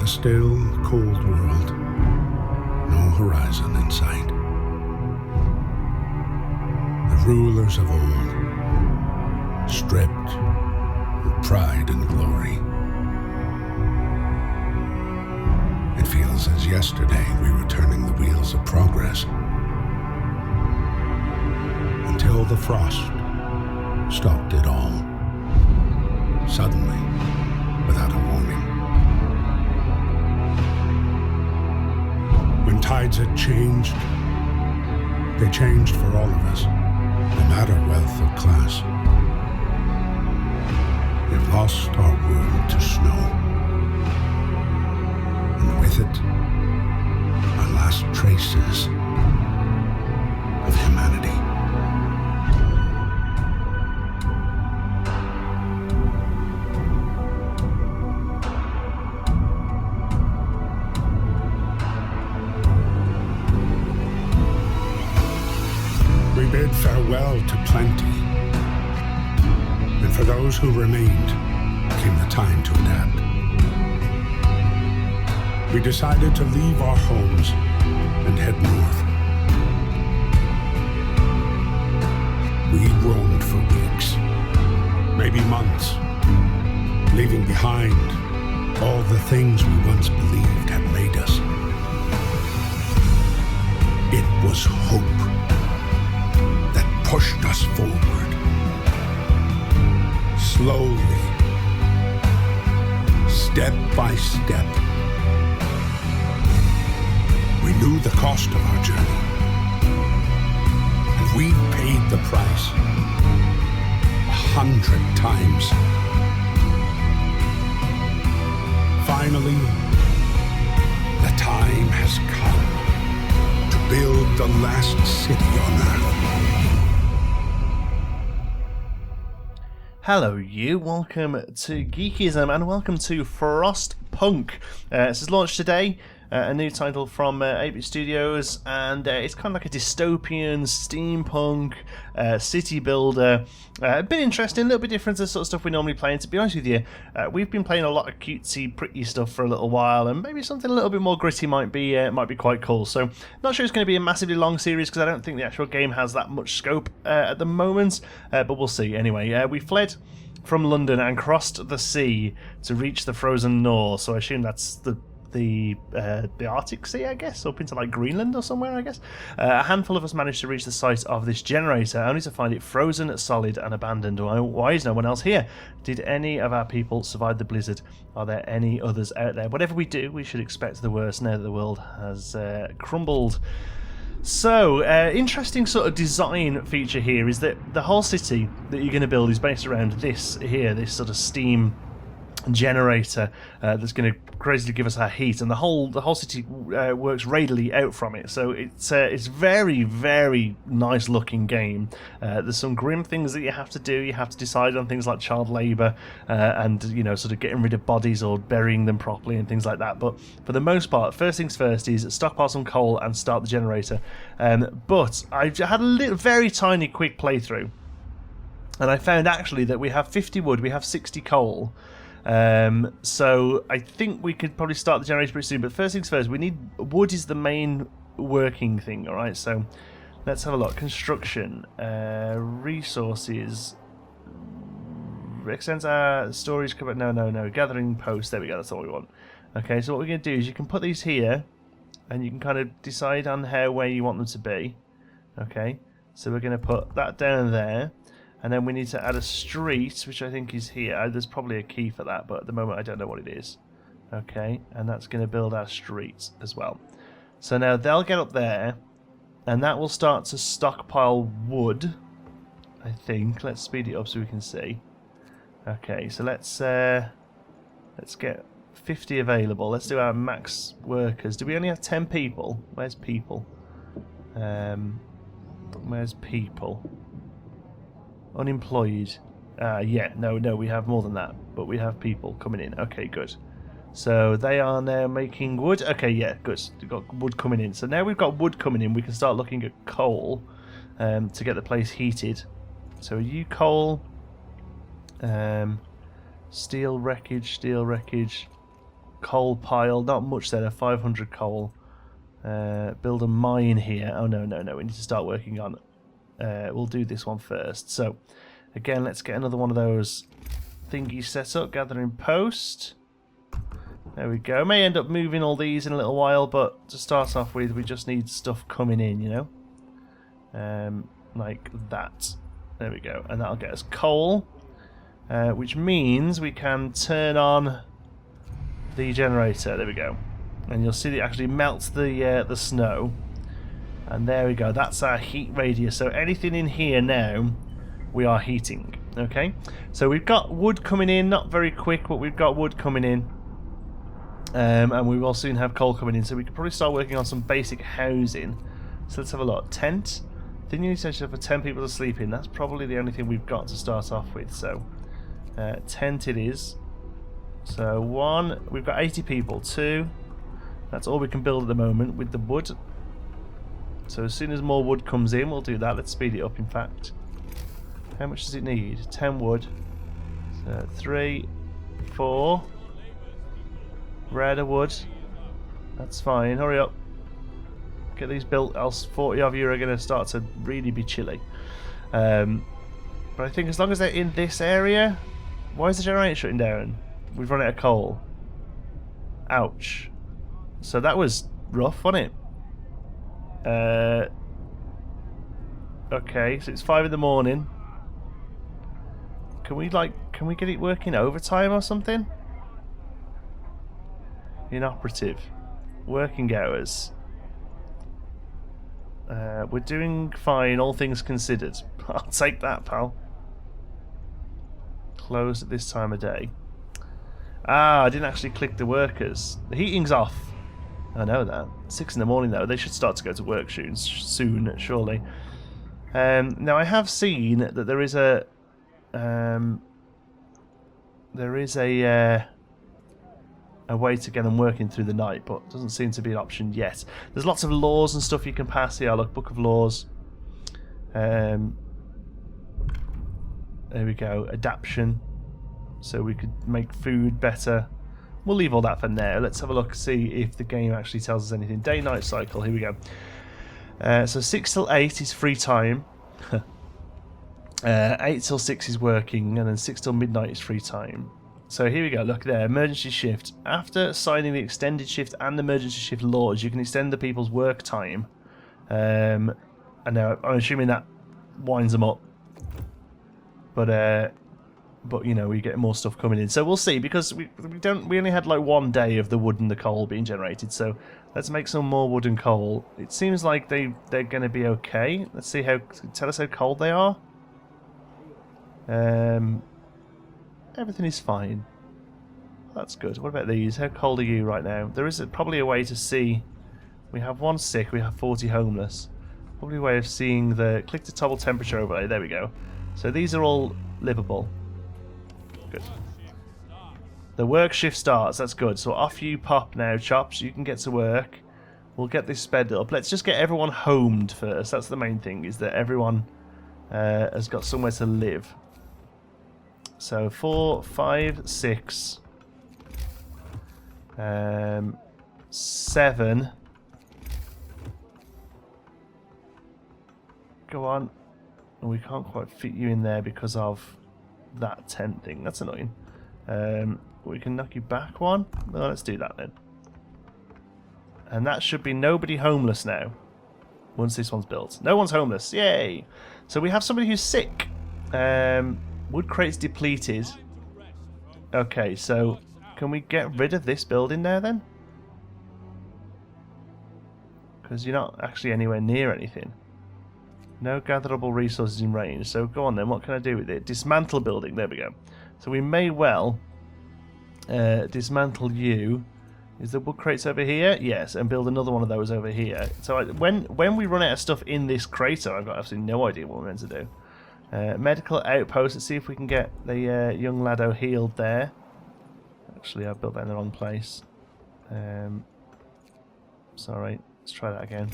the still, cold world, no horizon in sight. The rulers of old, stripped with pride and glory. It feels as yesterday we were turning the wheels of progress, until the frost stopped it all, suddenly, without a warning. When tides had changed, they changed for all of us, no matter wealth or class. We've lost our world to snow, and with it, our last traces of humanity. We bid farewell to plenty, and for those who remained came the time to adapt. We decided to leave our homes and head north. We roamed for weeks, maybe months, leaving behind all the things we once believed had made us. It was hope that pushed us forward, slowly, step by step. We knew the cost of our journey, and we paid the price 100 times. Finally, the time has come to build the last city on Earth. Hello you, welcome to Geekism and welcome to Frostpunk. This is launched today, a new title from 8-Bit Studios, and it's kind of like a dystopian, steampunk, city builder. A bit interesting, a little bit different to the sort of stuff we normally play, and to be honest with you, we've been playing a lot of cutesy, pretty stuff for a little while, and maybe something a little bit more gritty might be quite cool. So, not sure it's going to be a massively long series, because I don't think the actual game has that much scope at the moment, but we'll see. Anyway, we fled from London and crossed the sea to reach the frozen north, so I assume that's the Arctic Sea, I guess, up into like Greenland or somewhere, I guess. A handful of us managed to reach the site of this generator, only to find it frozen, solid, and abandoned. Why is no one else here? Did any of our people survive the blizzard? Are there any others out there? Whatever we do, we should expect the worst now that the world has crumbled. So, interesting sort of design feature here is that the whole city that you're going to build is based around this here, this sort of steam generator that's going to crazily give us our heat, and the whole city works radially out from it. So it's very, very nice looking game. There's some grim things that you have to do. You have to decide on things like child labour and sort of getting rid of bodies or burying them properly and things like that. But for the most part, first things first is stockpile some coal and start the generator. But I had a very tiny quick playthrough, and I found actually that we have 50 wood, we have 60 coal. So I think we could probably start the generator pretty soon, but first things first, we need wood is the main working thing. Alright, so let's have a look. Construction, resources, extends our storage cover. No, gathering posts, there we go, that's all we want. Okay, so what we're going to do is you can put these here and you can kind of decide on where you want them to be. Okay, so we're going to put that down there. And then we need to add a street, which I think is here. There's probably a key for that, but at the moment I don't know what it is. Okay, and that's going to build our street as well. So now they'll get up there, and that will start to stockpile wood, I think. Let's speed it up so we can see. Okay, so let's get 50 available. Let's do our max workers. Do we only have 10 people? Where's people? Where's people? Unemployed. No, we have more than that, but we have people coming in. Okay, good. So they are now making wood. Okay, yeah, good. We've got wood coming in. So now we've got wood coming in, we can start looking at coal to get the place heated. So you coal, steel wreckage, coal pile. Not much there. 500 coal. Build a mine here. Oh no. We need to start working on. We'll do this one first. So again, let's get another one of those thingies set up. Gathering post. There we go. May end up moving all these in a little while, but to start off with, we just need stuff coming in, you know? Like that. There we go. And that'll get us coal, which means we can turn on the generator. There we go. And you'll see that it actually melts the snow. And there we go. That's our heat radius. So anything in here now, we are heating. Okay? So we've got wood coming in. Not very quick, but we've got wood coming in. And we will soon have coal coming in, so we can probably start working on some basic housing. So let's have a look. Tent. Then you need essentially for 10 people to sleep in. That's probably the only thing we've got to start off with. So tent it is. So 1, we've got 80 people. 2, that's all we can build at the moment with the wood. So as soon as more wood comes in, we'll do that. Let's speed it up, in fact. How much does it need? 10 wood. So 3, 4. Redder wood. That's fine. Hurry up. Get these built, else 40 of you are going to start to really be chilly. But I think as long as they're in this area... Why is the generator shutting down? We've run out of coal. Ouch. So that was rough, wasn't it? Okay, so it's 5 in the morning. Can we get it working overtime or something? Inoperative. Working hours. We're doing fine, all things considered. I'll take that, pal. Closed at this time of day. Ah, I didn't actually click the workers. The heating's off. I know that. 6 in the morning though. They should start to go to work soon, surely. Now I have seen that there is a way to get them working through the night, but doesn't seem to be an option yet. There's lots of laws and stuff you can pass here. Look, Book of Laws. There we go. Adaption. So we could make food better. We'll leave all that for now. Let's have a look, see if the game actually tells us anything. Day-night cycle. Here we go. So 6 till 8 is free time. 8 till 6 is working, and then 6 till midnight is free time. So here we go, look there, emergency shift. After signing the extended shift and emergency shift laws, you can extend the people's work time. And now I'm assuming that winds them up. But you know, we get more stuff coming in. So we'll see, because we only had like 1 day of the wood and the coal being generated. So let's make some more wood and coal. It seems like they're going to be okay. Let's see tell us how cold they are. Everything is fine. That's good. What about these? How cold are you right now? There is probably a way to see. We have 1 sick, we have 40 homeless. Probably a way of seeing the... Click the toggle temperature overlay. There we go. So these are all livable. Good. The work shift starts. That's good. So off you pop now, Chops. You can get to work. We'll get this sped up. Let's just get everyone homed first. That's the main thing, is that everyone has got somewhere to live. So 4, 5, 6, 7. Go on. Oh, we can't quite fit you in there because of that tent thing. That's annoying. We can knock you back 1. Well, let's do that then. And that should be nobody homeless now. Once this one's built. No one's homeless. Yay! So we have somebody who's sick. Wood crates depleted. Okay, so can we get rid of this building now then? Because you're not actually anywhere near anything. No gatherable resources in range. So go on then, what can I do with it? Dismantle building, there we go. So we may well dismantle you. Is the wood crates over here? Yes, and build another one of those over here. So when we run out of stuff in this crater, I've got absolutely no idea what we're meant to do. Medical outpost. Let's see if we can get the young laddo healed there. Actually, I built that in the wrong place. Sorry. Let's try that again.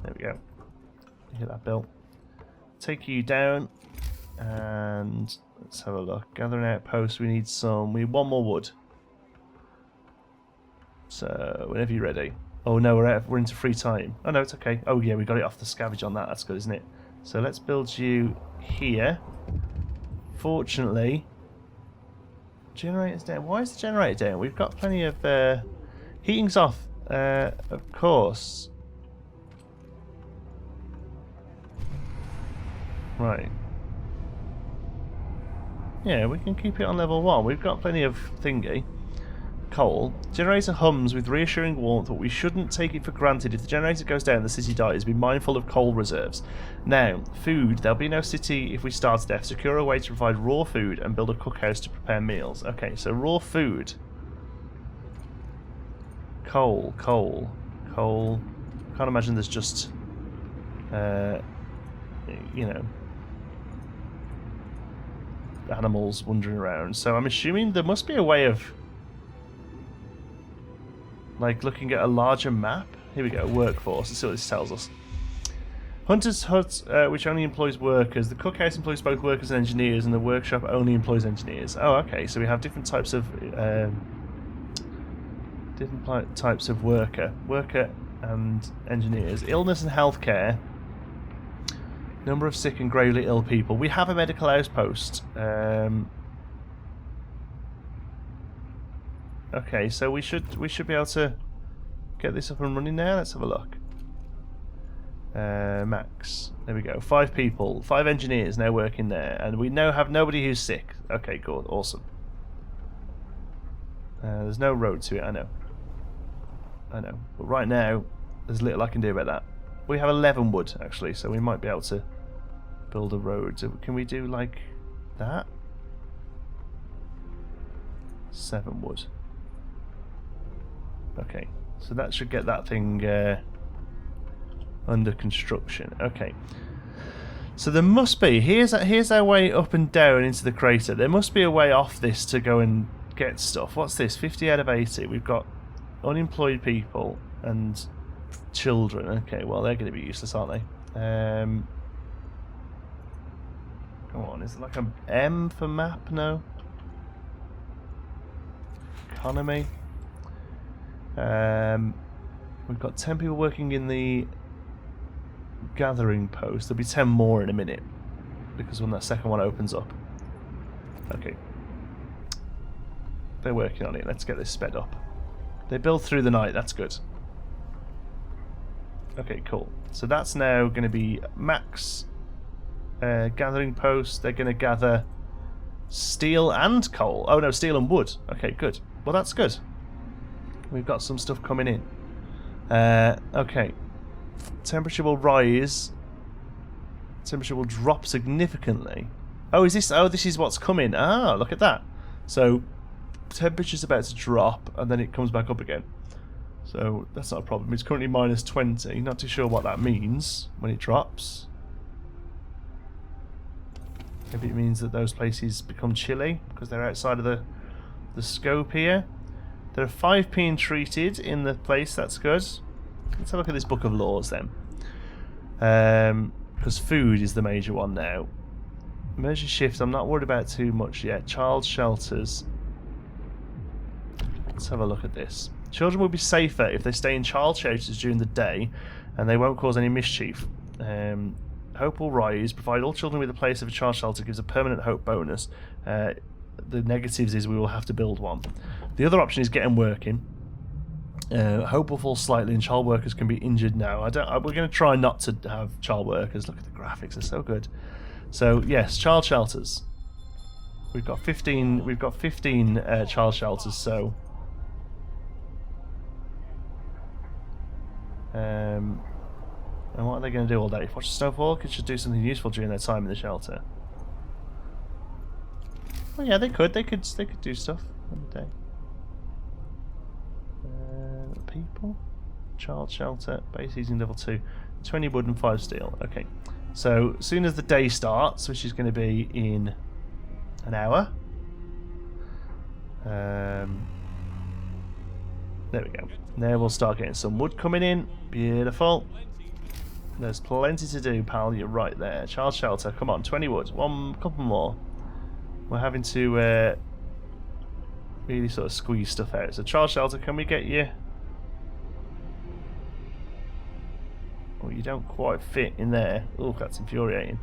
There we go. Get that built. Take you down. And let's have a look. Gathering outpost. We need 1 more wood. So, whenever you're ready. Oh no, we're into free time. Oh no, it's okay. Oh yeah, we got it off the scavenge on that. That's good, isn't it? So let's build you here. Fortunately, generator's down. Why is the generator down? We've got plenty of heating's off, of course. Right. Yeah, we can keep it on level 1. We've got plenty of thingy. Coal. Generator hums with reassuring warmth, but we shouldn't take it for granted. If the generator goes down, the city dies. Be mindful of coal reserves. Now, food. There'll be no city if we starve to death. Secure a way to provide raw food and build a cookhouse to prepare meals. Okay, so raw food. Coal. Can't imagine there's just, you know, animals wandering around. So I'm assuming there must be a way of, like, looking at a larger map. Here we go, workforce. Let's see what this tells us. Hunter's Hut, which only employs workers. The cookhouse employs both workers and engineers, and the workshop only employs engineers. Oh, okay, so we have different types of worker and engineers. Illness and healthcare. Number of sick and gravely ill people. We have a medical outpost. Okay, so we should be able to get this up and running now. Let's have a look. Max. There we go. 5 people, 5 engineers now working there, and we now have nobody who's sick. Okay, good, awesome. There's no road to it. I know. But right now, there's little I can do about that. We have 11 wood actually, so we might be able to build a road. So can we do like that? 7 wood. Okay, so that should get that thing under construction. Okay, so there must be, here's our way up and down into the crater. There must be a way off this to go and get stuff. What's this? 50 out of 80. We've got unemployed people and children. Okay, well they're going to be useless, aren't they? Come on, is it like an M for map? No. Economy. We've got 10 people working in the gathering post. There'll be 10 more in a minute because when that second one opens up. Okay, they're working on it. Let's get this sped up. They build through the night. That's good. Okay, cool. So that's now going to be max gathering post. They're going to gather steel and coal. Oh no, steel and wood. Okay, good. Well, that's good. We've got some stuff coming in. Okay. Temperature will rise. Temperature will drop significantly. Oh, is this? Oh, this is what's coming. Ah, look at that. So, temperature's about to drop, and then it comes back up again. So that's not a problem. It's currently minus 20. Not too sure what that means when it drops. Maybe it means that those places become chilly because they're outside of the scope here. There are 5 being treated in the place. That's good. Let's have a look at this book of laws then. Because food is the major one now. Emergency shift, I'm not worried about too much yet. Child shelters. Let's have a look at this. Children will be safer if they stay in child shelters during the day, and they won't cause any mischief. Hope will rise. Provide all children with a place of a child shelter gives a permanent hope bonus. The negatives is we will have to build one. The other option is get them working. Hope will fall slightly, and child workers can be injured now. We're going to try not to have child workers. Look at the graphics; they're so good. So yes, child shelters. We've got 15. We've got 15 child shelters. So. And what are they going to do all day? Watch the snowfall? Could should do something useful during their time in the shelter. Well, yeah, they could. They could do stuff on the day. People, child shelter, base using level 2, 20 wood and 5 steel. Okay, so as soon as the day starts, which is going to be in an hour. There we go. Now we'll start getting some wood coming in. Beautiful. There's plenty to do, pal. You're right there. Child shelter. Come on, 20 wood. One couple more. We're having to really sort of squeeze stuff out. So child shelter, can we get you? Oh, you don't quite fit in there. Oh, that's infuriating.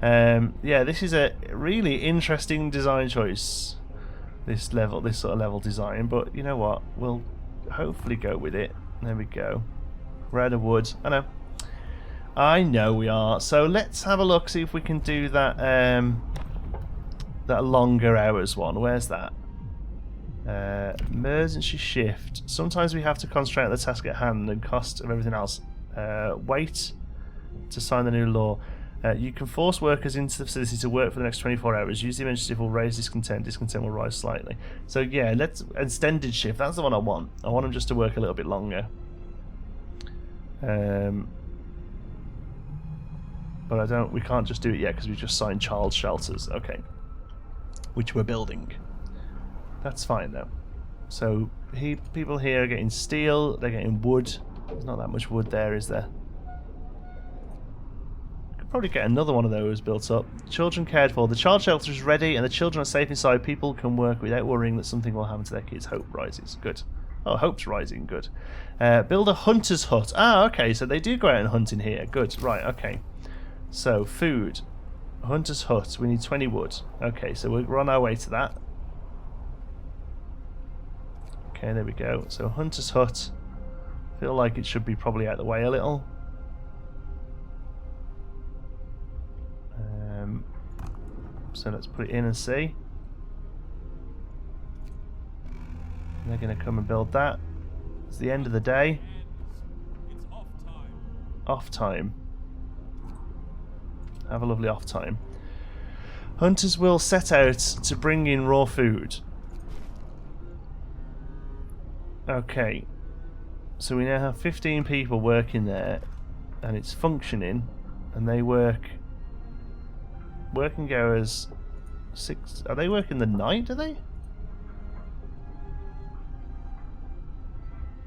Yeah, this is a really interesting design choice. This sort of level design. But you know what? We'll hopefully go with it. There we go. We're out of wood. I know we are. So let's have a look. See if we can do that. That longer hours one. Where's that? Emergency shift. Sometimes we have to concentrate on the task at hand and cost of everything else. Wait to sign the new law. You can force workers into the facility to work for the next 24 hours. Use the emergency shift will raise discontent. Discontent will rise slightly. So yeah, let's extended shift. That's the one I want. I want them just to work a little bit longer. But I don't. We can't just do it yet because we just signed child shelters. Okay, which we're building. That's fine though. So people here are getting steel. They're getting wood. There's not that much wood there, is there? Could probably get another one of those built up. Children cared for. The child shelter is ready and the children are safe inside. People can work without worrying that something will happen to their kids. Hope rises. Good. Oh, hope's rising. Good. Build a hunter's hut. Ah, okay. So they do go out and hunt in here. Good. Right. Okay. So food. Hunter's hut. We need 20 wood. Okay. So we're on our way to that. Okay. There we go. So hunter's hut. Feel like it should be probably out of the way a little. So let's put it in and see. They're going to come and build that. It's the end of the day. It's off time. Off time. Have a lovely off time. Hunters will set out to bring in raw food. Okay. So we now have 15 people working there, and it's functioning, and they work working hours 6. Are they working the night, do they?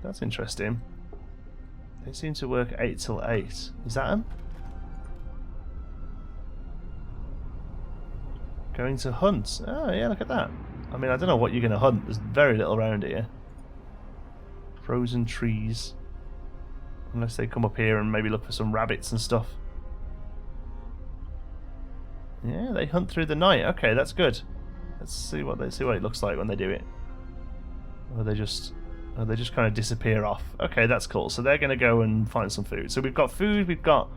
That's interesting. They seem to work 8 till 8. Is that them? Going to hunt. Oh yeah, look at that. I mean, I don't know what you're going to hunt. There's very little around here. Frozen trees. Unless they come up here and maybe look for some rabbits and stuff. Yeah, they hunt through the night. Okay, that's good. Let's see what it looks like when they do it. Or they just kind of disappear off. Okay, that's cool. So they're going to go and find some food. So we've got food, we've got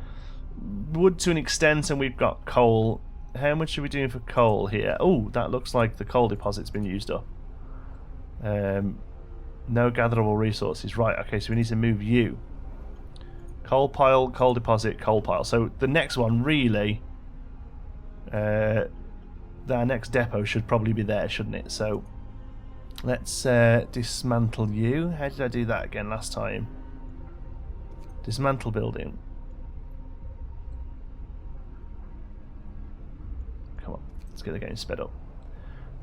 wood to an extent, and we've got coal. How much are we doing for coal here? Oh, that looks like the coal deposit's been used up. No gatherable resources. Right, okay, so we need to move you. Coal pile, coal deposit, coal pile. So the next one, really, our next depot should probably be there, shouldn't it? So let's dismantle you. How did I do that again last time? Dismantle building. Come on, let's get the game sped up.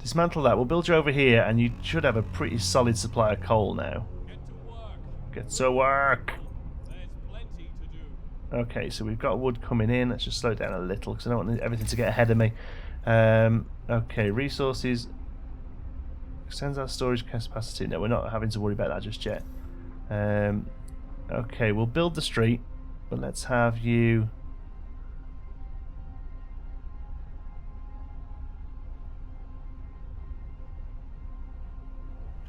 Dismantle that. We'll build you over here, and you should have a pretty solid supply of coal now. Get to work. Get to work! There's plenty to do. Okay, so we've got wood coming in. Let's just slow down a little, because I don't want everything to get ahead of me. Okay, resources. Extends our storage capacity. No, we're not having to worry about that just yet. Okay, we'll build the street, but let's have you...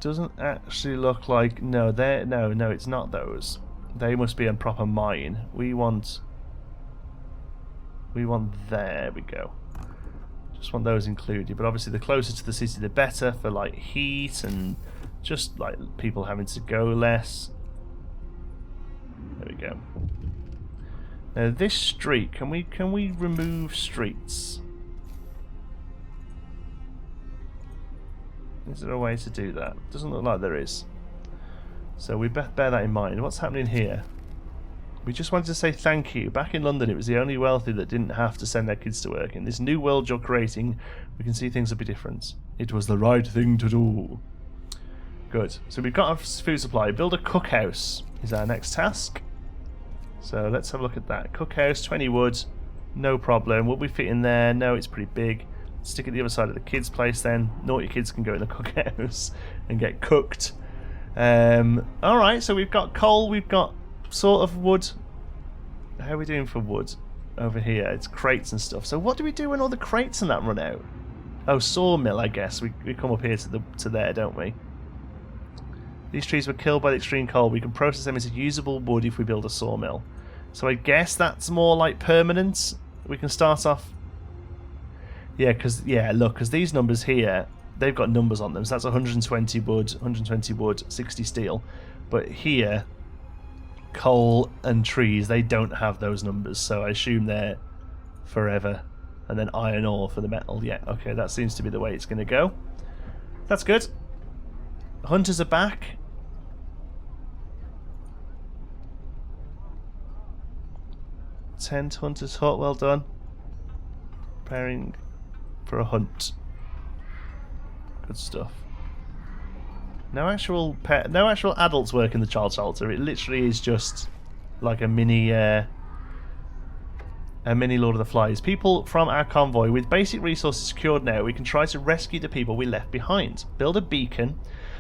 Doesn't actually look like... No, it's not those. They must be a proper mine. We want... There we go. Just want those included, but obviously the closer to the city the better for like heat and just like people having to go less. There we go. Now this street, can we remove streets? Is there a way to do that? Doesn't look like there is. So we better bear that in mind. What's happening here? We just wanted to say thank you. Back in London, it was the only wealthy that didn't have to send their kids to work. In this new world you're creating, we can see things will be different. It was the right thing to do. Good. So we've got our food supply. Build a cookhouse is our next task. So let's have a look at that. Cookhouse, 20 wood, no problem. Will we fit in there? No, it's pretty big. stick at the other side of the kids' place then. Naughty kids can go in the cookhouse and get cooked. Alright, so we've got coal, we've got sort of wood. How are we doing for wood over here? It's crates and stuff. So what do we do when all the crates and that run out? Oh, sawmill, I guess. We come up here to there, don't we? These trees were killed by the extreme cold. We can process them into usable wood if we build a sawmill. So I guess that's more like permanent. We can start off... Yeah, look, because these numbers here, they've got numbers on them. So that's 120 wood, 60 steel. But here, coal and trees, they don't have those numbers. So I assume they're forever. And then iron ore for the metal. Yeah, okay, that seems to be the way it's going to go. That's good. Hunters are back. Tent hunters hut, well done. Preparing for a hunt. Good stuff. No actual adults work in the child shelter. It literally is just like a mini Lord of the Flies. People from our convoy, with basic resources secured now, we can try to rescue the people we left behind. Build a beacon,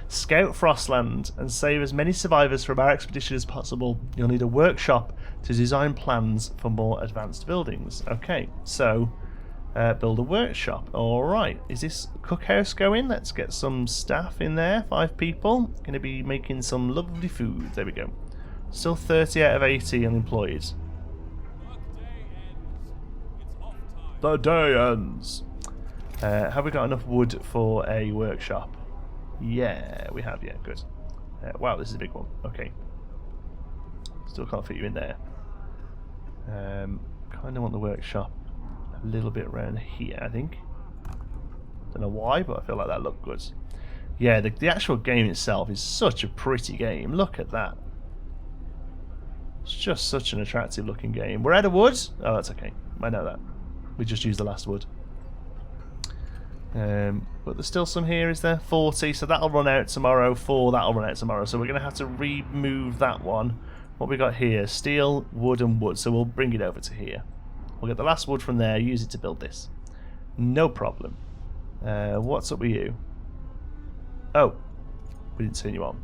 scout Frostland, and save as many survivors from our expedition as possible. You'll need a workshop to design plans for more advanced buildings. Okay, so build a workshop. Alright, is this cookhouse going? Let's get some staff in there. 5 people. Going to be making some lovely food. There we go. Still 30 out of 80 unemployed. The day ends. Have we got enough wood for a workshop? Yeah, we have. Yeah, good. Wow, this is a big one. Okay. Still can't fit you in there. Kind of want the workshop a little bit around here, I think. Don't know why, but I feel like that looked good. Yeah, the actual game itself is such a pretty game. Look at that. It's just such an attractive looking game. We're out of wood? Oh, that's okay. I know that. We just used the last wood. But there's still some here, is there? 40, so that'll run out tomorrow. 4, that'll run out tomorrow. So we're going to have to remove that one. What we got here? Steel, wood and wood. So we'll bring it over to here. We'll get the last wood from there, use it to build this. No problem. What's up with you? Oh, we didn't turn you on.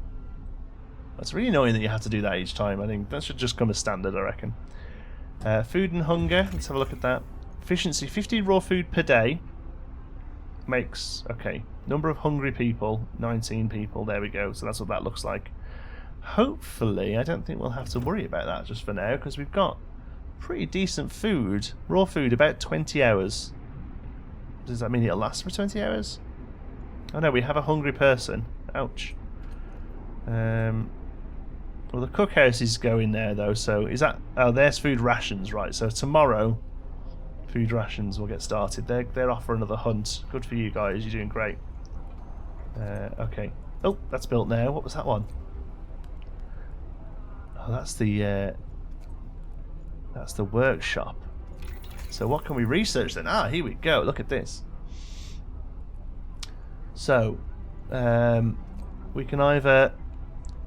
That's really annoying that you have to do that each time. I think that should just come as standard, I reckon. Food and hunger. Let's have a look at that. Efficiency, 50 raw food per day. Makes, okay, number of hungry people, 19 people. There we go. So that's what that looks like. Hopefully, I don't think we'll have to worry about that just for now, because we've got pretty decent food. Raw food, about 20 hours. Does that mean it'll last for 20 hours? Oh no, we have a hungry person. Ouch. Well, the cookhouse is going there though, so is that... Oh, there's food rations, right. So tomorrow, food rations will get started. They're off for another hunt. Good for you guys, you're doing great. Okay. Oh, that's built now. What was that one? Oh, that's the workshop. So what can we research then? Ah, here we go. Look at this. So, we can either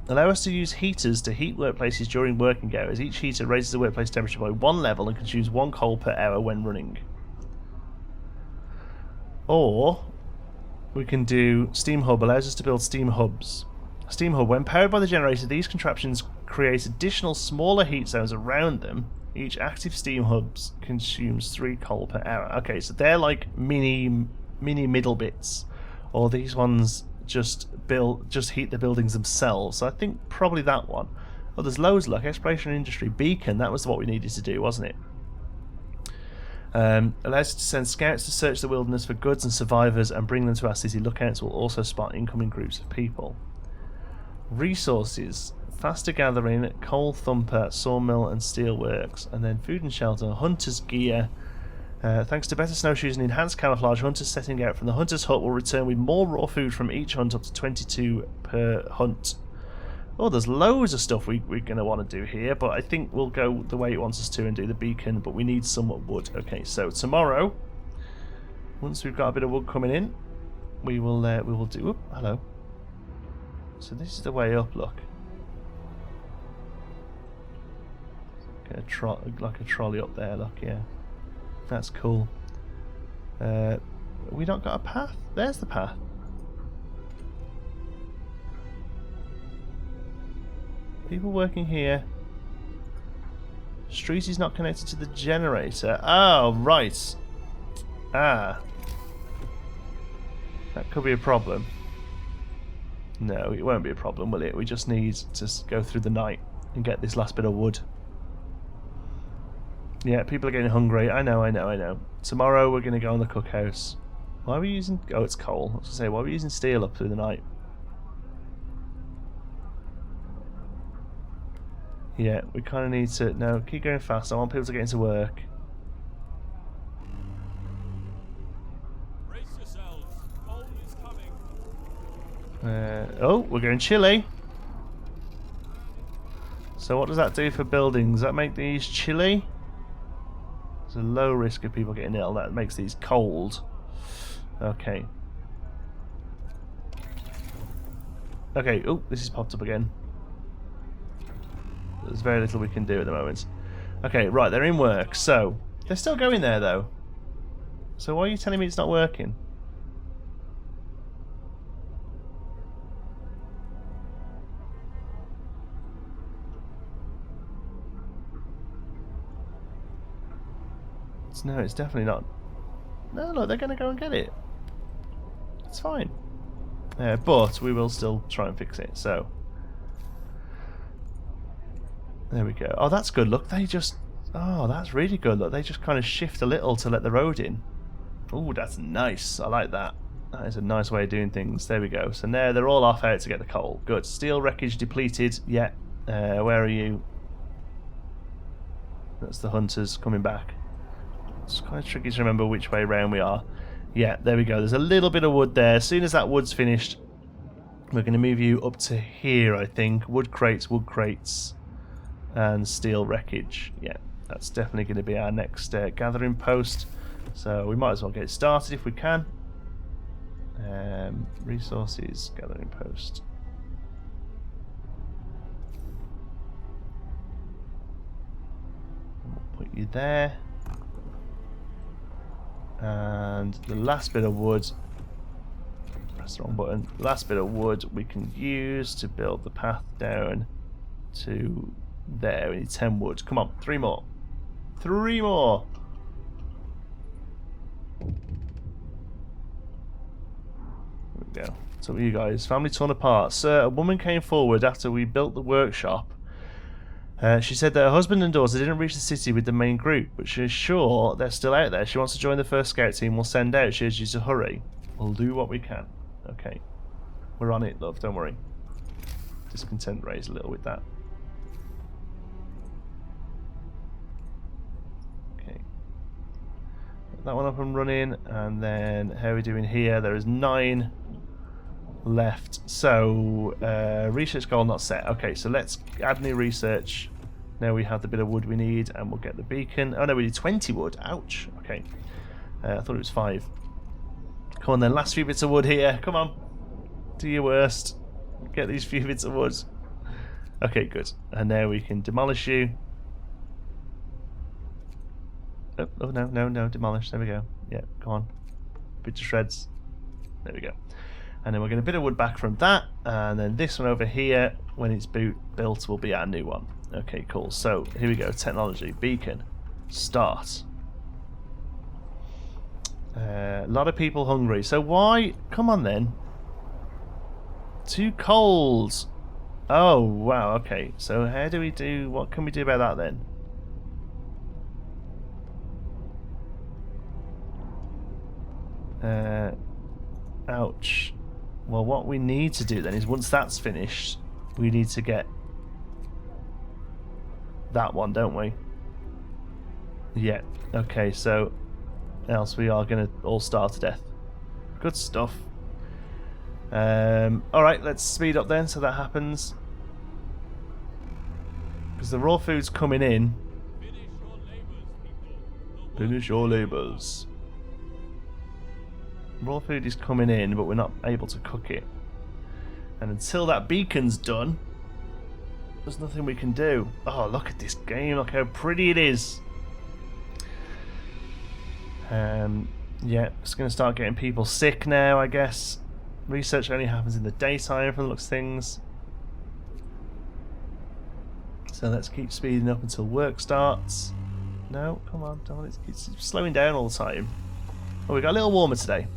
allow us to use heaters to heat workplaces during working hours. Each heater raises the workplace temperature by 1 level and consumes 1 coal per hour when running. Or we can do Steam Hub, allows us to build steam hubs. Steam Hub, when powered by the generator, these contraptions create additional smaller heat zones around them. Each active steam hubs consumes 3 coal per hour. Okay, so they're like mini middle bits, or these ones just heat the buildings themselves. So I think probably that one. Oh, there's loads. Look, exploration and industry beacon. That was what we needed to do, wasn't it? Allows us to send scouts to search the wilderness for goods and survivors and bring them to our city. Lookouts will also spot incoming groups of people. Resources. Faster gathering, coal thumper, sawmill and steelworks, and then food and shelter, hunter's gear. Thanks to better snowshoes and enhanced camouflage, hunters setting out from the hunter's hut will return with more raw food from each hunt, up to 22 per hunt. Oh, there's loads of stuff we're going to want to do here, but I think we'll go the way it wants us to and do the beacon, but we need some wood. Okay, so tomorrow, once we've got a bit of wood coming in, we will do... Oh, hello. So this is the way up, look. Like a trolley up there, look, yeah. That's cool. We not got a path? There's the path. People working here. Street is not connected to the generator. Oh, right. Ah. That could be a problem. No, it won't be a problem, will it? We just need to go through the night and get this last bit of wood. Yeah, people are getting hungry. I know. Tomorrow we're going to go on the cookhouse. Why are we using... Oh, it's coal. I was going to say, why are we using steel up through the night? Yeah, we kind of need to... No, keep going fast. I want people to get into work. Brace yourselves. Coal is coming. Oh, we're going chilly. So what does that do for buildings? Does that make these chilly? There's a low risk of people getting ill. That makes these cold. Okay. Okay, oh, this has popped up again. There's very little we can do at the moment. Okay, right, they're in work. So, they're still going there, though. So why are you telling me it's not working? No, it's definitely not. No, look, they're going to go and get it. It's fine. But we will still try and fix it, so... There we go. Oh, that's good. Look, they just... Oh, that's really good. Look, they just kind of shift a little to let the road in. Oh, that's nice. I like that. That is a nice way of doing things. There we go. So now they're all off out to get the coal. Good. Steel wreckage depleted. Yeah. Where are you? That's the hunters coming back. It's kind of tricky to remember which way round we are. Yeah, there we go. There's a little bit of wood there. As soon as that wood's finished, we're going to move you up to here, I think. Wood crates, and steel wreckage. Yeah, that's definitely going to be our next gathering post. So we might as well get started if we can. Resources, gathering post. We'll put you there. And the last bit of wood, press the wrong button, last bit of wood we can use to build the path down to there. We need 10 wood. Come on, 3 more. 3 more! There we go. So you guys, family torn apart. Sir, a woman came forward after we built the workshop. She said that her husband and daughter didn't reach the city with the main group, but she's sure they're still out there. She wants to join the first scout team. We'll send out. She urges you to hurry. We'll do what we can. Okay. We're on it, love. Don't worry. Discontent raised a little with that. Okay. Get that one up and running. And then, how are we doing here? There is 9 left. So, research goal not set. Okay, so let's add new research. Now we have the bit of wood we need, and we'll get the beacon. Oh no, we need 20 wood. Ouch. Okay. I thought it was 5. Come on then, last few bits of wood here. Come on. Do your worst. Get these few bits of wood. Okay, good. And now we can demolish you. Oh no, demolish. There we go. Yeah, come on. Bit to shreds. There we go. And then we're getting a bit of wood back from that, and then this one over here, when it's built, will be our new one. Okay, cool. So here we go. Technology, beacon, start. A lot of people hungry. So why? Come on then. Too cold. Oh wow. Okay. So how do we do? What can we do about that then? Ouch. Well, what we need to do then is once that's finished, we need to get that one, don't we? Yeah. Okay, so else we are going to all starve to death. Good stuff. Alright, let's speed up then so that happens. Because the raw food's coming in. Finish your labors, people. Finish your labours. Raw food is coming in, but we're not able to cook it. And until that beacon's done, there's nothing we can do. Oh, look at this game. Look how pretty it is. Yeah, it's going to start getting people sick now, I guess. Research only happens in the daytime from the looks of things. So let's keep speeding up until work starts. No, come on, don't. It's slowing down all the time. Oh, we got a little warmer today.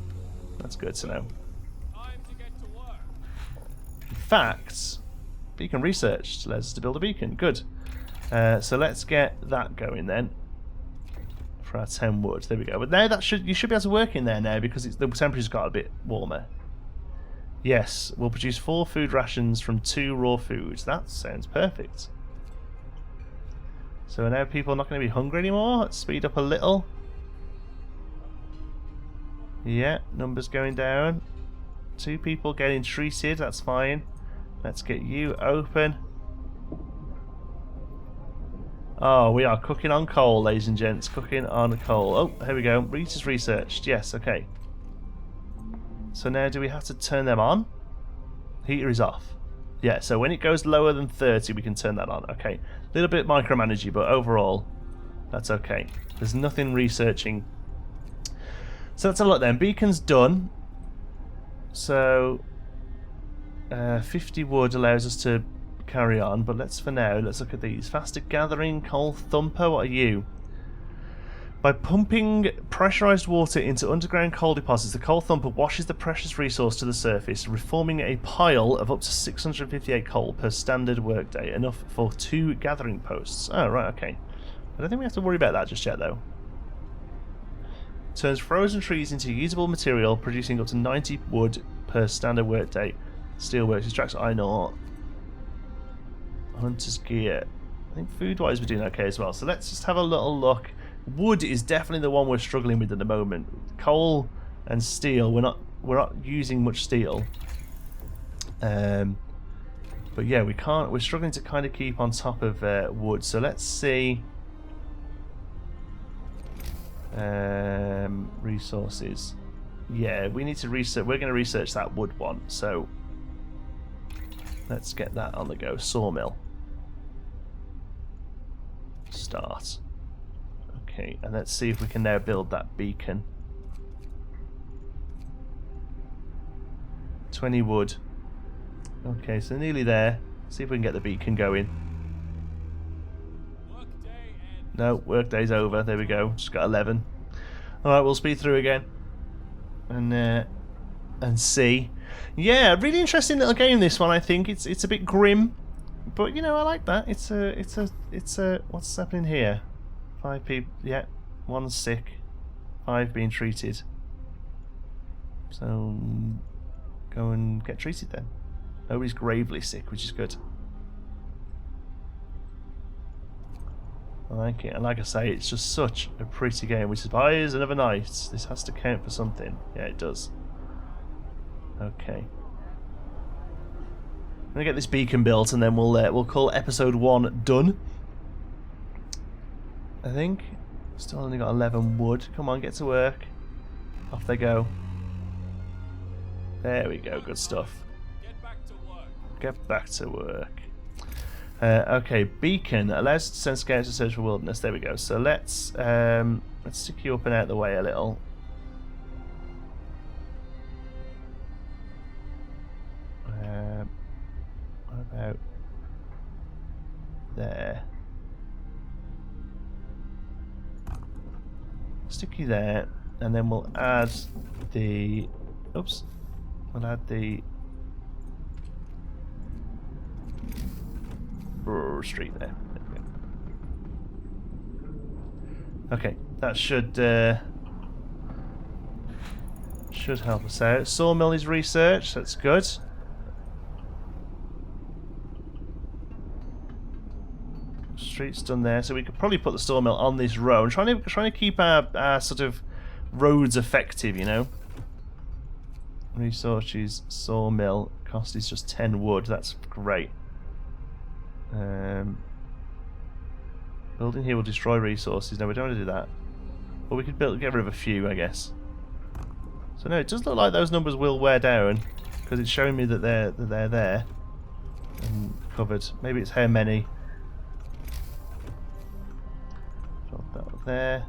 That's good to know. Time to get to work. In fact, beacon research allows us to build a beacon. Good. So let's get that going then. For our 10 wood. There we go. But now you should be able to work in there now because the temperature's got a bit warmer. Yes, we'll produce 4 food rations from 2 raw foods. That sounds perfect. So now people are not going to be hungry anymore. Let's speed up a little. Yeah, numbers going down. 2 people getting treated. That's fine. Let's get you open. Oh, we are cooking on coal, ladies and gents. Cooking on coal. Oh, here we go. Research researched. Yes, okay. So now do we have to turn them on? Heater is off. Yeah, so when it goes lower than 30, we can turn that on. Okay. A little bit micromanagey, but overall, that's okay. There's nothing researching. So that's a lot then. Beacon's done. So 50 wood allows us to carry on, but let's look at these. Faster gathering coal thumper. What are you? By pumping pressurized water into underground coal deposits, the coal thumper washes the precious resource to the surface, reforming a pile of up to 658 coal per standard workday, enough for 2 gathering posts. Oh, right, okay. I don't think we have to worry about that just yet, though. Turns frozen trees into usable material, producing up to 90 wood per standard workday. Steelworks extracts iron ore. Hunter's gear. I think food-wise we're doing okay as well. So let's just have a little look. Wood is definitely the one we're struggling with at the moment. Coal and steel, we're not using much steel. But yeah, we're struggling to kind of keep on top of wood. So let's see. Resources. Yeah, we need to research. We're going to research that wood one. So let's get that on the go. Sawmill. Start. Okay, and let's see if we can now build that beacon. 20 wood. Okay, so nearly there. See if we can get the beacon going. Workday ends. No, workday's over. There we go. Just got 11. Alright, we'll speed through again. And see. Yeah, really interesting little game, this one. I think it's a bit grim, but you know, I like that. It's a what's happening here? 5 people. Yeah, 1's sick. 5 being treated. So go and get treated then. Nobody's gravely sick, which is good. I like it, and like I say, it's just such a pretty game. Which is why is another night. This has to count for something. Yeah, it does. Okay. I'm gonna get this beacon built, and then we'll call episode 1 done. I think. Still only got 11 wood. Come on, get to work. Off they go. There we go. Good stuff. Get back to work. Get back to work. Okay, beacon allows us to send scouts to search for wilderness. There we go. So let's stick you up and out of the way a little. What about there? Stick you there, and then we'll add the. Oops. We'll add the street there. Okay, that should help us out. Sawmill is researched. That's good. Street's done there, so we could probably put the sawmill on this road. I'm trying to keep our sort of roads effective, you know. Resources, sawmill, cost is just 10 wood. That's great. Building here will destroy resources. No, we don't want to do that. But we could get rid of a few, I guess. So no, it does look like those numbers will wear down because it's showing me that they're there and covered. Maybe it's how many. Drop that there.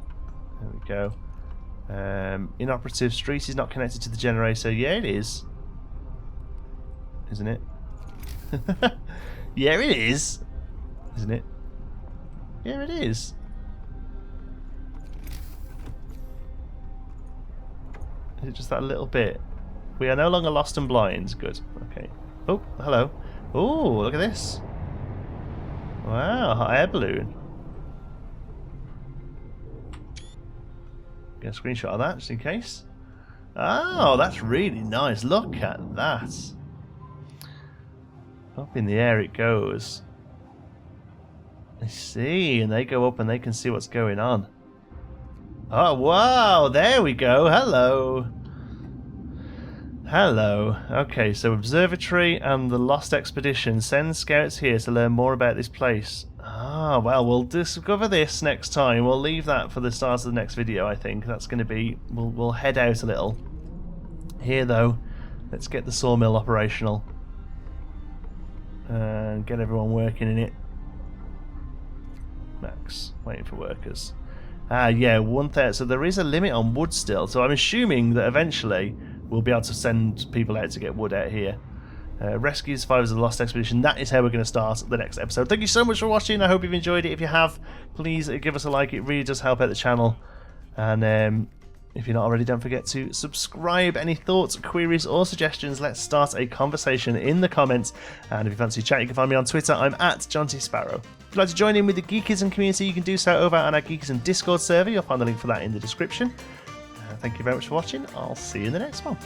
There we go. Inoperative street is not connected to the generator. Yeah, it is. Isn't it? Yeah, it is. Isn't it? Yeah, it is. Is it just that little bit? We are no longer lost and blind. Good. Okay. Oh, hello. Oh, look at this. Wow, hot air balloon. Get a screenshot of that just in case. Oh, that's really nice. Look at that. Up in the air it goes. I see, and they go up and they can see what's going on. Oh, wow, there we go. Hello. Hello. Okay, so Observatory and the Lost Expedition. Send scouts here to learn more about this place. Ah, well, we'll discover this next time. We'll leave that for the start of the next video, I think. That's going to be... We'll head out a little. Here, though, let's get the sawmill operational. And get everyone working in it. Max, waiting for workers. Ah, yeah, 1,000. So there is a limit on wood still. So I'm assuming that eventually we'll be able to send people out to get wood out here. Rescue survivors of the Lost Expedition. That is how we're going to start the next episode. Thank you so much for watching. I hope you've enjoyed it. If you have, please give us a like. It really does help out the channel. And if you're not already, don't forget to subscribe. Any thoughts, queries, or suggestions, let's start a conversation in the comments. And if you fancy chat, you can find me on Twitter. I'm at John T. Sparrow. If you'd like to join in with the Geekism community, you can do so over on our Geekism Discord server. You'll find the link for that in the description. Thank you very much for watching. I'll see you in the next one.